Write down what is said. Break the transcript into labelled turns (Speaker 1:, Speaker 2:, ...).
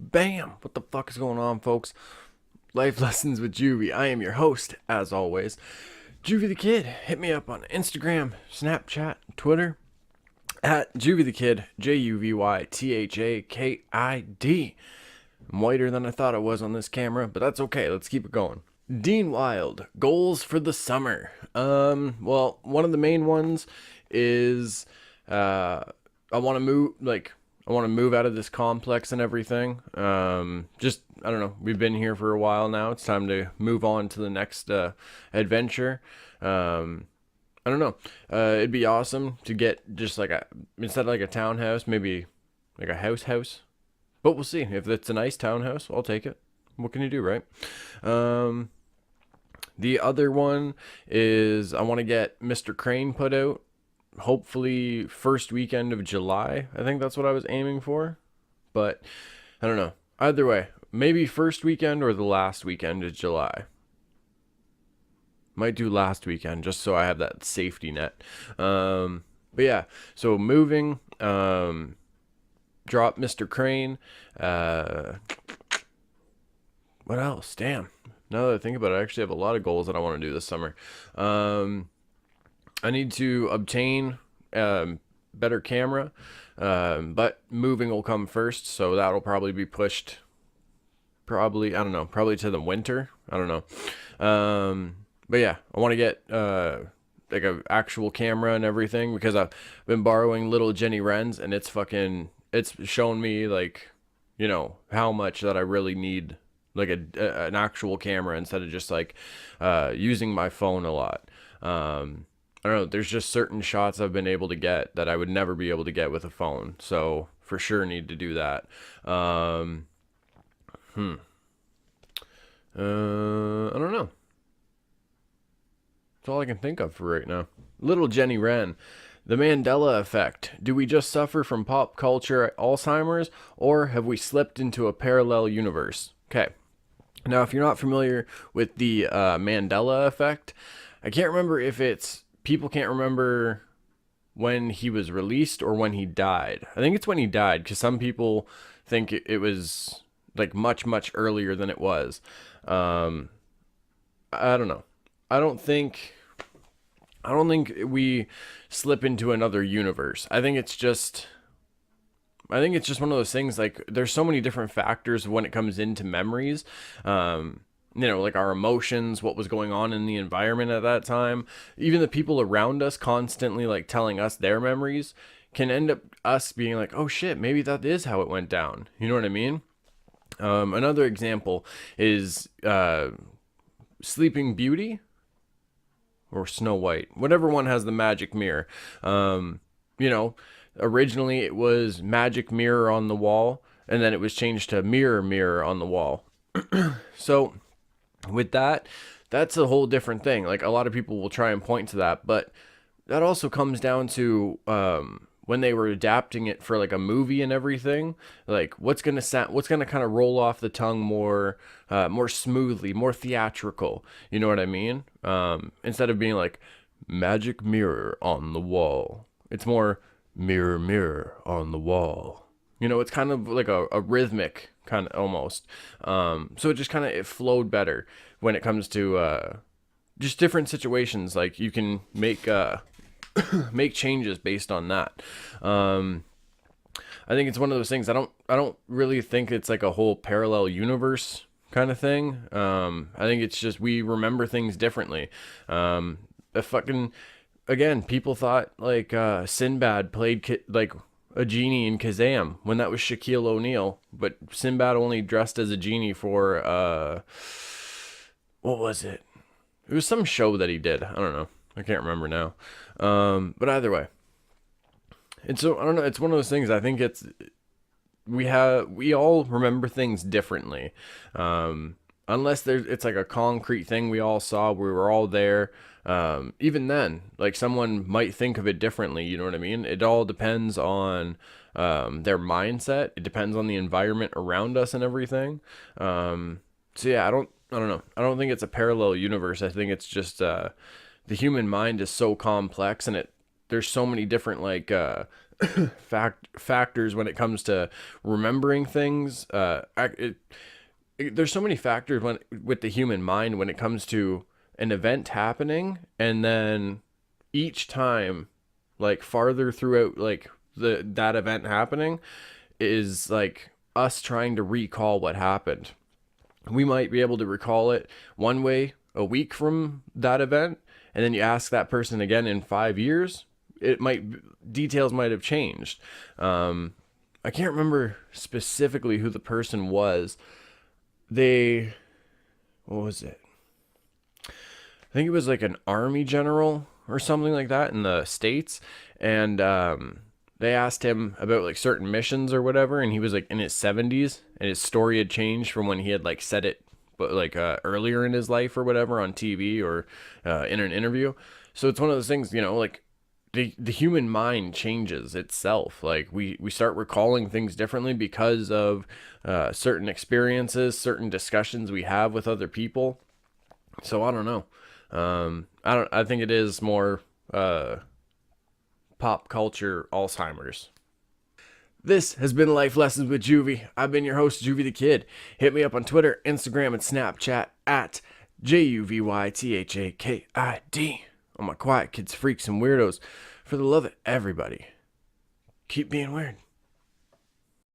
Speaker 1: Bam! What the fuck is going on, folks? Life Lessons with Juvy. I am your host, as always, JuvyThaKid. Hit me up on Instagram, Snapchat, Twitter, at JuvyThaKid, JuvyThaKid. I'm whiter than I thought I was on this camera, but that's okay. Let's keep it going. Dean Wild, goals for the summer. Well, one of the main ones is I want to move out of this complex and everything. Just I don't know. We've been here for a while now. It's time to move on to the next adventure. I don't know. It'd be awesome to get just like instead of like a townhouse, maybe like a house. But we'll see. If it's a nice townhouse, I'll take it. What can you do, right? The other one is I want to get Mr. Crane put out. Hopefully first weekend of July. I think that's what I was aiming for. But I don't know. Either way, maybe first weekend or the last weekend of July. Might do last weekend just so I have that safety net. But yeah, so moving, drop Mr. Crane. What else? Damn. Now that I think about it, I actually have a lot of goals that I want to do this summer. I need to obtain better camera, but moving will come first, so that'll probably be pushed. Probably to the winter. I don't know. But yeah, I want to get like a actual camera and everything because I've been borrowing little Jenny Wren's and it's shown me like, how much that I really need like an actual camera instead of just like using my phone a lot. I don't know, there's just certain shots I've been able to get that I would never be able to get with a phone. So for sure need to do that. I don't know. That's all I can think of for right now. Little Jenny Wren. The Mandela Effect. Do we just suffer from pop culture Alzheimer's, or have we slipped into a parallel universe? Okay. Now, if you're not familiar with the Mandela Effect, I can't remember if people can't remember when he was released or when he died. I think it's when he died because some people think it was like much, much earlier than it was. I don't know. I don't think we slip into another universe. I think it's just one of those things, like there's so many different factors when it comes into memories. Like our emotions, what was going on in the environment at that time, even the people around us constantly like telling us their memories can end up us being like, oh shit, maybe that is how it went down. You know what I mean? Another example is Sleeping Beauty or Snow White, whatever one has the magic mirror. Originally it was magic mirror on the wall, and then it was changed to mirror on the wall. So with that's a whole different thing. Like a lot of people will try and point to that, but that also comes down to when they were adapting it for like a movie and everything, like what's gonna kind of roll off the tongue more smoothly, more theatrical. You know what I mean? Instead of being like magic mirror on the wall, it's more mirror on the wall. It's kind of like a rhythmic kind of almost. So it flowed better when it comes to just different situations. Like you can make make changes based on that. I think it's one of those things. I don't really think it's like a whole parallel universe kind of thing. I think it's just we remember things differently. Again, people thought like Sinbad played like a genie in Kazam when that was Shaquille O'Neal, but Sinbad only dressed as a genie for what was it? It was some show that he did. I don't know. I can't remember now. But either way, and so I don't know. It's one of those things. I think we all remember things differently, unless it's like a concrete thing we all saw. We were all there. Even then, like someone might think of it differently. You know what I mean? It all depends on their mindset. It depends on the environment around us and everything. So yeah, I don't know. I don't think it's a parallel universe. I think it's just the human mind is so complex, and there's so many different like factors when it comes to remembering things. There's so many factors with the human mind when it comes to an event happening, and then each time, like farther throughout, like that event happening is like us trying to recall what happened. We might be able to recall it one way a week from that event, and then you ask that person again in 5 years, it might details might have changed. I can't remember specifically who the person was. They, what was it? I think it was like an army general or something like that in the States. And they asked him about like certain missions or whatever. And he was like in his 70s, and his story had changed from when he had like said it, but like earlier in his life or whatever on TV or in an interview. So it's one of those things, like the human mind changes itself. Like we start recalling things differently because of certain experiences, certain discussions we have with other people. So I don't know. I think it is more pop culture Alzheimer's. This has been Life Lessons with Juvy. I've been your host, JuvyThaKid. Hit me up on Twitter, Instagram, and Snapchat at JuvyThaKid. All my quiet kids, freaks, and weirdos. For the love of everybody, keep being weird.